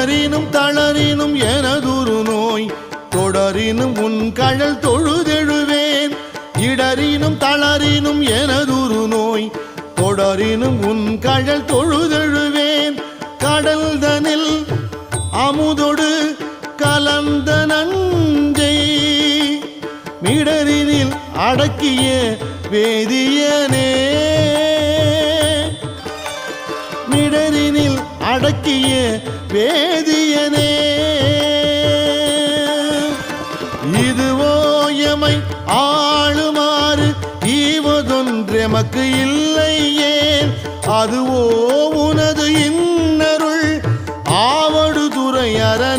இடரினும் தளரினும் எனதுரு நோய் தொடரினும் உன் கழல் தொழுதெழுவேன். இடரினும் தளரினும் எனதுரு நோய் தொடரினும் உன் கழல் தொழுதெழுவேன். கடல் தனில் அமுதொடு கலந்த நஞ்சை மிடரினில் அடக்கிய வேதியனே. மிடரினில் அடக்கிய வேதியனே. இதுவோ எமை ஆளுமாறு ஈவதொன்றெமக்கு இல்லையேன். அதுவோ உனது இன்னருள் ஆவடு துறை அரண்